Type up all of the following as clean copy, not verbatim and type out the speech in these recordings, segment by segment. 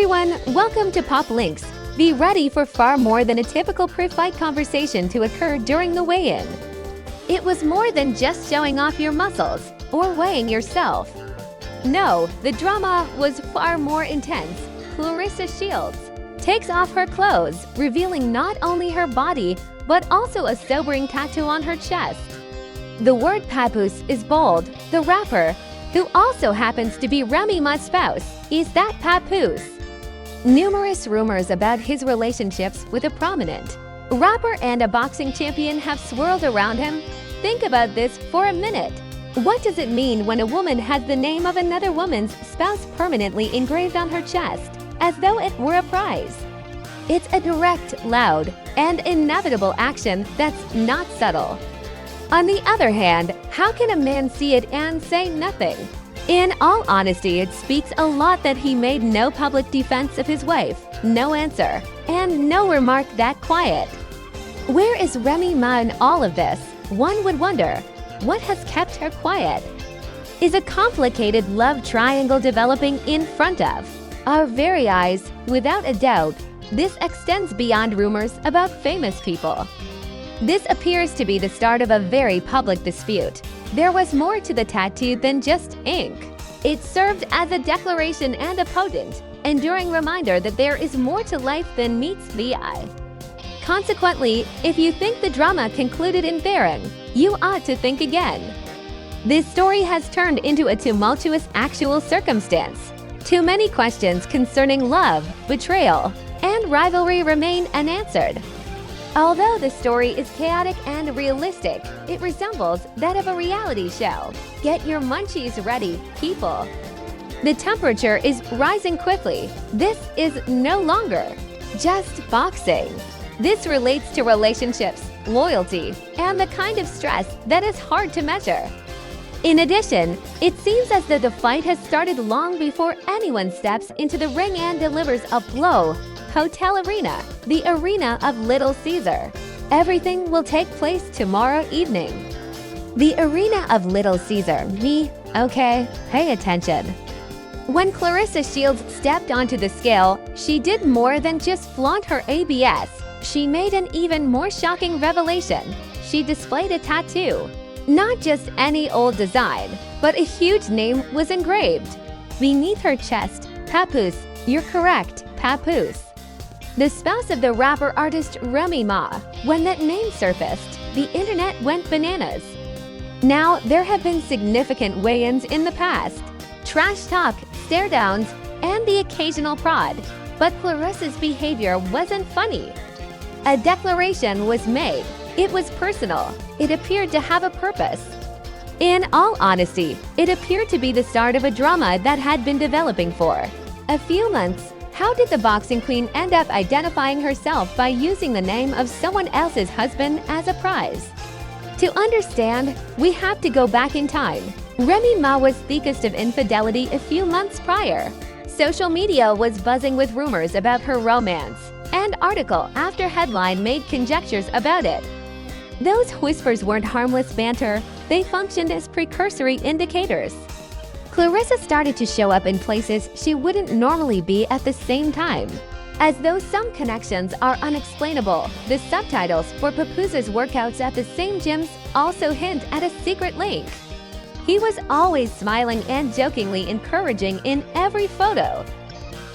everyone, welcome to Pop Links. Be ready for far more than a typical pre-fight conversation to occur during the weigh-in. It was more than just showing off your muscles or weighing yourself. No, the drama was far more intense. Claressa Shields takes off her clothes, revealing not only her body, but also a sobering tattoo on her chest. The word Papoose is bold. The rapper, who also happens to be Remy Ma's spouse, is that Papoose. Numerous rumors about his relationships with a prominent rapper and a boxing champion have swirled around him. Think about this for a minute. What does it mean when a woman has the name of another woman's spouse permanently engraved on her chest, as though it were a prize? It's a direct, loud, and inevitable action that's not subtle. On the other hand, how can a man see it and say nothing? In all honesty, it speaks a lot that he made no public defense of his wife, no answer, and no remark that quiet. Where is Remy Ma in all of this? One would wonder, what has kept her quiet? Is a complicated love triangle developing in front of our very eyes? Without a doubt, this extends beyond rumors about famous people. This appears to be the start of a very public dispute. There was more to the tattoo than just ink. It served as a declaration and a potent, enduring reminder that there is more to life than meets the eye. Consequently, if you think the drama concluded in bearing, you ought to think again. This story has turned into a tumultuous actual circumstance. Too many questions concerning love, betrayal, and rivalry remain unanswered. Although the story is chaotic and realistic, it resembles that of a reality show. Get your munchies ready, people. The temperature is rising quickly. This is no longer just boxing. This relates to relationships, loyalty, and the kind of stress that is hard to measure. In addition, it seems as though the fight has started long before anyone steps into the ring and delivers a blow. Hotel Arena, the arena of Little Caesar. Everything will take place tomorrow evening. The arena of Little Caesar. Okay, pay attention. When Claressa Shields stepped onto the scale, she did more than just flaunt her ABS. She made an even more shocking revelation. She displayed a tattoo. Not just any old design, but a huge name was engraved. Beneath her chest, Papoose. You're correct, Papoose. The spouse of the rapper-artist Remy Ma. When that name surfaced, the internet went bananas. Now, there have been significant weigh-ins in the past. Trash talk, stare-downs, and the occasional prod. But Claressa's behavior wasn't funny. A declaration was made. It was personal. It appeared to have a purpose. In all honesty, it appeared to be the start of a drama that had been developing for a few months. How did the boxing queen end up identifying herself by using the name of someone else's husband as a prize? To understand, we have to go back in time. Remy Ma was thickest of infidelity a few months prior. Social media was buzzing with rumors about her romance, and article after headline made conjectures about it. Those whispers weren't harmless banter, they functioned as precursory indicators. Claressa started to show up in places she wouldn't normally be at the same time. As though some connections are unexplainable, the subtitles for Papoose's workouts at the same gyms also hint at a secret link. He was always smiling and jokingly encouraging in every photo.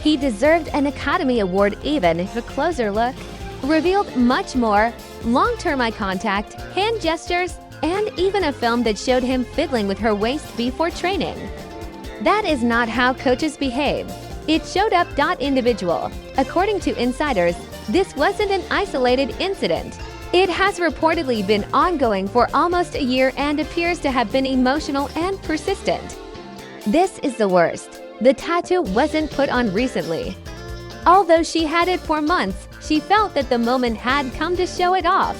He deserved an Academy Award even if a closer look revealed much more: long-term eye contact, hand gestures, and even a film that showed him fiddling with her waist before training. That is not how coaches behave. It showed up. Individual. According to insiders, this wasn't an isolated incident. It has reportedly been ongoing for almost a year and appears to have been emotional and persistent. This is the worst. The tattoo wasn't put on recently. Although she had it for months, she felt that the moment had come to show it off.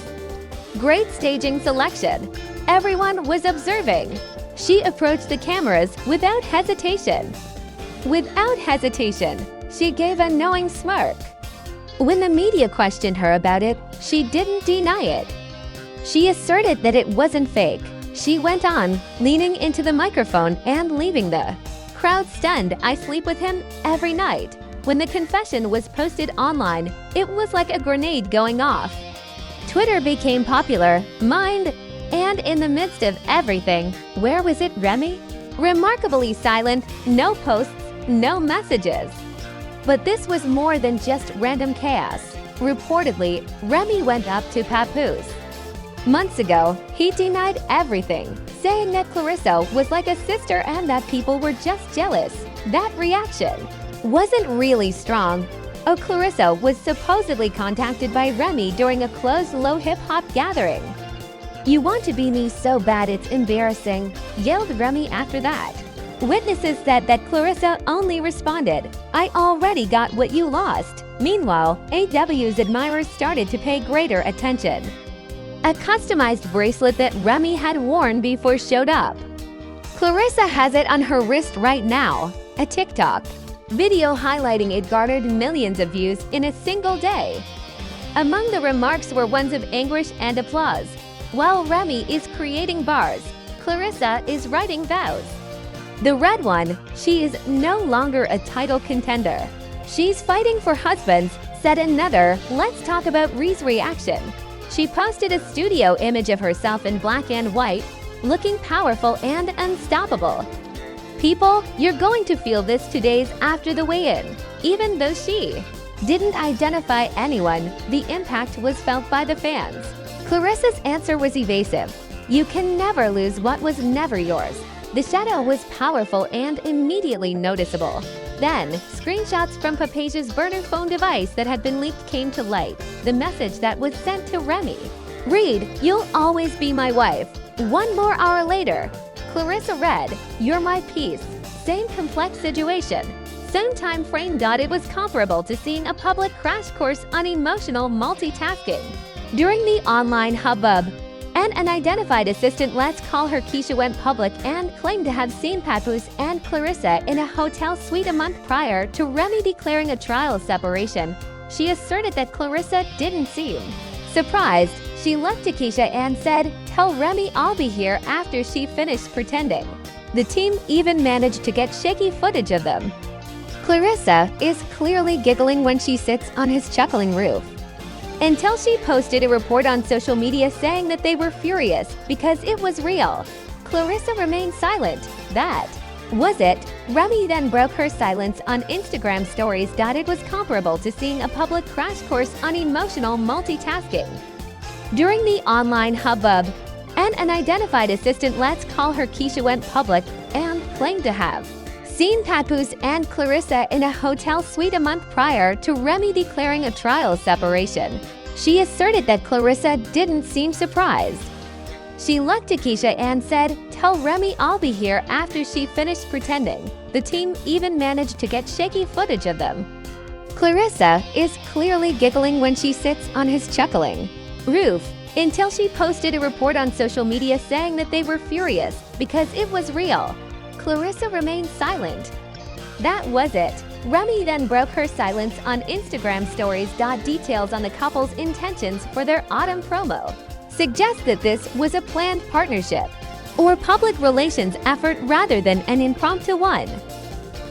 Great staging selection. Everyone was observing. She approached the cameras without hesitation. Without hesitation, she gave a knowing smirk. When the media questioned her about it, she didn't deny it. She asserted that it wasn't fake. She went on, leaning into the microphone and leaving the crowd stunned. I sleep with him every night. When the confession was posted online, it was like a grenade going off. Twitter became popular, and in the midst of everything, where was it, Remy? Remarkably silent, no posts, no messages. But this was more than just random chaos. Reportedly, Remy went up to Papoose. Months ago, he denied everything, saying that Claressa was like a sister and that people were just jealous. That reaction wasn't really strong. Claressa was supposedly contacted by Remy during a closed low hip-hop gathering. "You want to be me so bad it's embarrassing," yelled Remy after that. Witnesses said that Claressa only responded, "I already got what you lost." Meanwhile, AW's admirers started to pay greater attention. A customized bracelet that Remy had worn before showed up. Claressa has it on her wrist right now. A TikTok video highlighting it garnered millions of views in a single day. Among the remarks were ones of anguish and applause. While Remy is creating bars, Claressa is writing vows. The red one, she is no longer a title contender. She's fighting for husbands, said another. Let's talk about Ree's reaction. She posted a studio image of herself in black and white, looking powerful and unstoppable. "People, you're going to feel this 2 days after the weigh-in." Even though she didn't identify anyone, the impact was felt by the fans. Claressa's answer was evasive. "You can never lose what was never yours." The shadow was powerful and immediately noticeable. Then, screenshots from Papoose's burner phone device that had been leaked came to light. The message that was sent to Remy. "Read, you'll always be my wife." 1 more hour later, Claressa read, "You're my peace." Same complex situation. Same time frame. It was comparable to seeing a public crash course on emotional multitasking. During the online hubbub, an unidentified assistant, let's call her Keisha, went public and claimed to have seen Papoose and Claressa in a hotel suite a month prior to Remy declaring a trial separation. She asserted that Claressa didn't seem surprised. She looked to Keisha and said, "Tell Remy I'll be here," after she finished pretending. The team even managed to get shaky footage of them. Claressa is clearly giggling when she sits on his chuckling roof. Until she posted a report on social media saying that they were furious because it was real. Claressa remained silent. That was it. Remy then broke her silence on Instagram stories. It was comparable to seeing a public crash course on emotional multitasking. During the online hubbub, an unidentified assistant, let's call her Keisha, went public and claimed to have seen Papoose and Claressa in a hotel suite a month prior to Remy declaring a trial separation. She asserted that Claressa didn't seem surprised. She looked to Keisha and said, "Tell Remy I'll be here," after she finished pretending. The team even managed to get shaky footage of them. Claressa is clearly giggling when she sits on his chuckling roof. Until she posted a report on social media saying that they were furious because it was real. Claressa remained silent. That was it. Remy then broke her silence on Instagram stories. Details on the couple's intentions for their autumn promo suggest that this was a planned partnership or public relations effort rather than an impromptu one.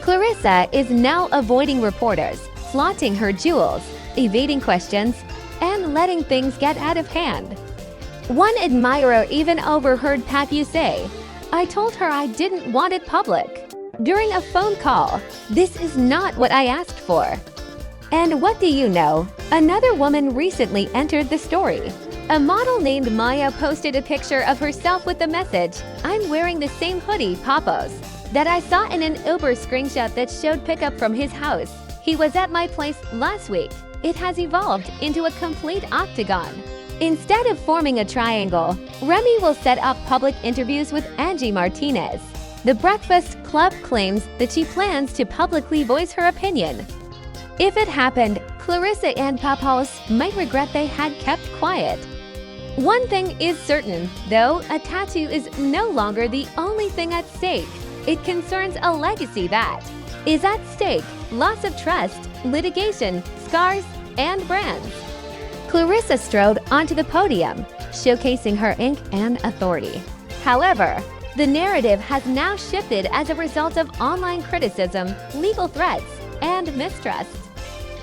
Claressa is now avoiding reporters, flaunting her jewels, evading questions, and letting things get out of hand. One admirer even overheard Papoose say, "I told her I didn't want it public." During a phone call, "This is not what I asked for." And what do you know? Another woman recently entered the story. A model named Maya posted a picture of herself with the message, "I'm wearing the same hoodie, Papoose, that I saw in an Uber screenshot that showed pickup from his house. He was at my place last week." It has evolved into a complete octagon. Instead of forming a triangle, Remy will set up public interviews with Angie Martinez. The Breakfast Club claims that she plans to publicly voice her opinion. If it happened, Claressa and Papoose might regret they had kept quiet. One thing is certain, though, a tattoo is no longer the only thing at stake. It concerns a legacy that is at stake: loss of trust, litigation, scars, and brands. Claressa strode onto the podium, showcasing her ink and authority. However, the narrative has now shifted as a result of online criticism, legal threats, and mistrust.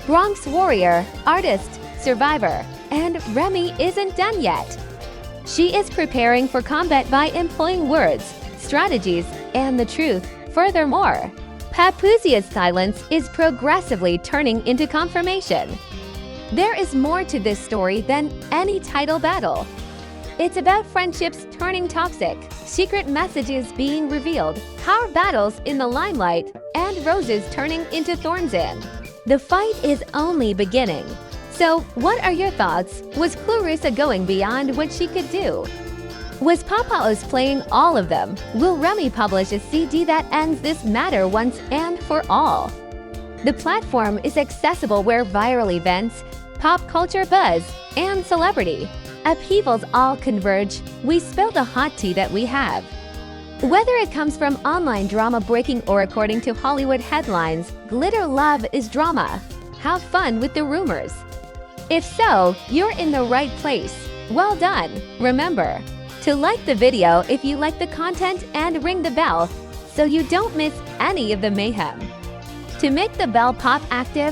Bronx warrior, artist, survivor, and Remy isn't done yet. She is preparing for combat by employing words, strategies, and the truth. Furthermore, Papoose's silence is progressively turning into confirmation. There is more to this story than any title battle. It's about friendships turning toxic, secret messages being revealed, power battles in the limelight, and roses turning into thorns in. The fight is only beginning. So, what are your thoughts? Was Claressa going beyond what she could do? Was Papoose playing all of them? Will Remy publish a CD that ends this matter once and for all? The platform is accessible where viral events, pop culture buzz, and celebrity upheavals all converge. We spill the hot tea that we have. Whether it comes from online drama breaking or according to Hollywood headlines, glitter love is drama. Have fun with the rumors. If so, you're in the right place. Well done! Remember to like the video if you like the content and ring the bell so you don't miss any of the mayhem. To make the bell pop active,